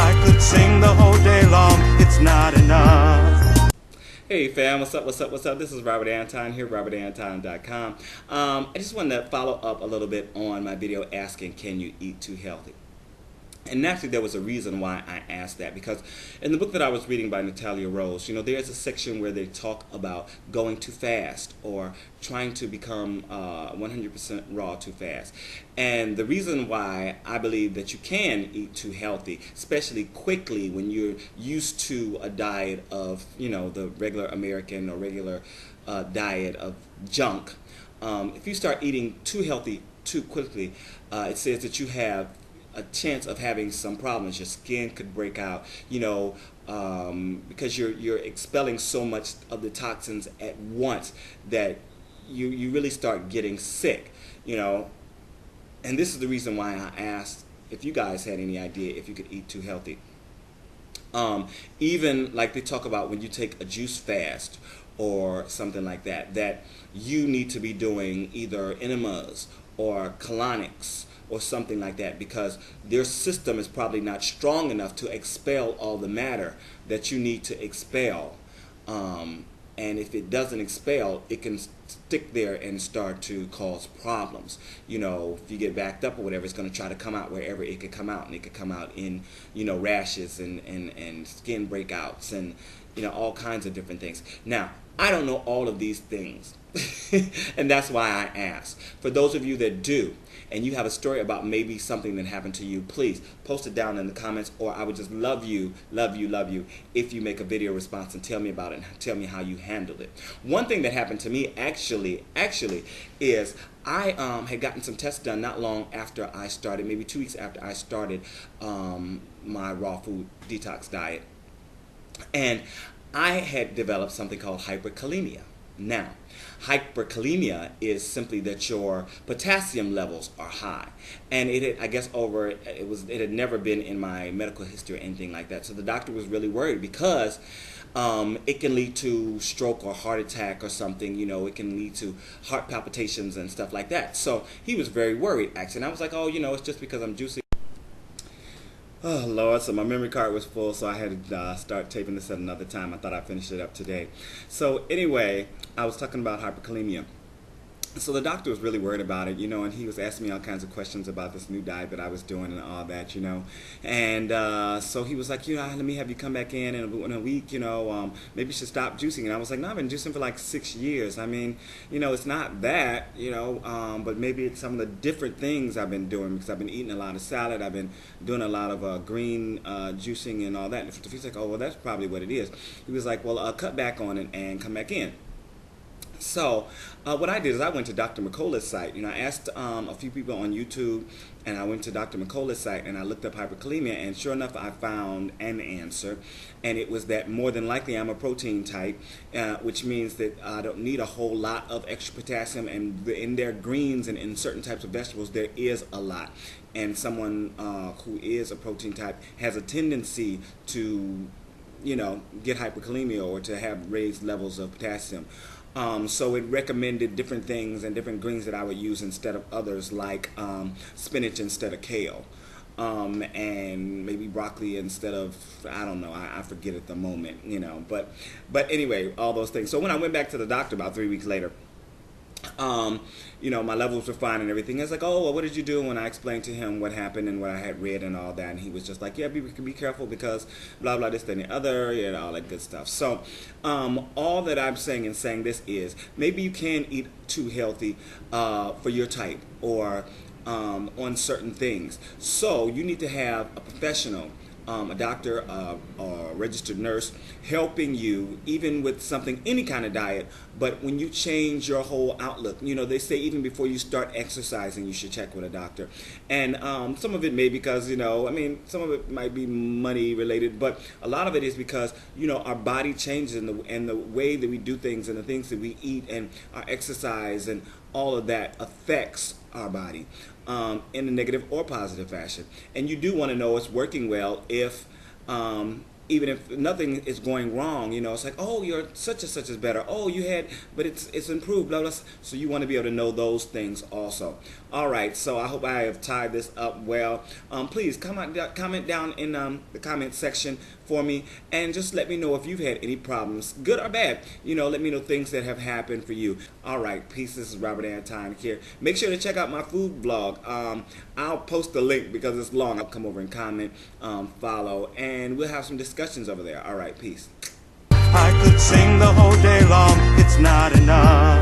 I could sing the whole day long, it's not enough. Hey fam, what's up, what's up, what's up? This is Robert Anton here, robertanton.com. I just wanted to follow up a little bit on my video asking, can you eat too healthy? And naturally, there was a reason why I asked that, because in the book that I was reading by Natalia Rose, there's a section where they talk about going too fast or trying to become 100% raw too fast. And the reason why I believe that you can eat too healthy, especially quickly when you're used to a diet of, the regular American or regular diet of junk, if you start eating too healthy too quickly, it says that you have a chance of having some problems. Your skin could break out, because you're expelling so much of the toxins at once that you really start getting sick, And this is the reason why I asked if you guys had any idea if you could eat too healthy. Even like they talk about when you take a juice fast or something like that, that you need to be doing either enemas or colonics or something like that, because their system is probably not strong enough to expel all the matter that you need to expel. And if it doesn't expel, it can stick there and start to cause problems. If you get backed up or whatever, it's going to try to come out wherever it could come out, and it could come out in, rashes and skin breakouts and, all kinds of different things. Now, I don't know all of these things, and that's why I ask. For those of you that do, and you have a story about maybe something that happened to you, please post it down in the comments, or I would just love you if you make a video response and tell me about it and tell me how you handled it. One thing that happened to me actually is I had gotten some tests done not long after I started, maybe 2 weeks after I started my raw food detox diet. And I had developed something called hyperkalemia. Now, hyperkalemia is simply that your potassium levels are high, and it had never been in my medical history or anything like that. So the doctor was really worried because it can lead to stroke or heart attack or something. It can lead to heart palpitations and stuff like that. So he was very worried, actually. And I was like, oh, it's just because I'm juicing. Oh, Lord, so my memory card was full, so I had to start taping this at another time. I thought I'd finish it up today. So anyway, I was talking about hyperkalemia. So the doctor was really worried about it, and he was asking me all kinds of questions about this new diet that I was doing and all that, And so he was like, let me have you come back in a week, maybe you should stop juicing. And I was like, no, I've been juicing for like 6 years. I mean, it's not that, but maybe it's some of the different things I've been doing, because I've been eating a lot of salad. I've been doing a lot of green juicing and all that. And he's like, oh, well, that's probably what it is. He was like, well, cut back on it and come back in. So what I did is I went to Dr. McCullough's site. I asked a few people on YouTube, and I went to Dr. McCullough's site and I looked up hyperkalemia, and sure enough, I found an answer, and it was that more than likely I'm a protein type, which means that I don't need a whole lot of extra potassium, and in their greens and in certain types of vegetables there is a lot. And someone who is a protein type has a tendency to get hyperkalemia or to have raised levels of potassium. So it recommended different things and different greens that I would use instead of others, like spinach instead of kale, and maybe broccoli instead of, I don't know, I forget at the moment, but anyway, all those things. So when I went back to the doctor about 3 weeks later, my levels were fine and everything. I was like, oh, well, what did you do? When I explained to him what happened and what I had read and all that, and he was just like, yeah, be careful because blah, blah, this, that, and the other, all that good stuff. So all that I'm saying in saying this is maybe you can eat too healthy for your type or on certain things. So you need to have a professional, a doctor or a registered nurse helping you, even with something, any kind of diet. But when you change your whole outlook, they say even before you start exercising, you should check with a doctor. And some of it may because, some of it might be money related, but a lot of it is because, our body changes and the way that we do things and the things that we eat and our exercise and all of that affects our body in a negative or positive fashion. And you do want to know it's working well if even if nothing is going wrong, it's like, oh, your such and such is better. Oh, but it's improved, blah, blah. So you want to be able to know those things also. All right, so I hope I have tied this up well. Please comment down in the comment section for me, and just let me know if you've had any problems, good or bad. Let me know things that have happened for you. All right, peace. This is Robert Antine here. Make sure to check out my food blog. I'll post the link because it's long. I'll come over and comment, follow, and we'll have some discussions over there. All right, peace. I could sing the whole day long, it's not enough.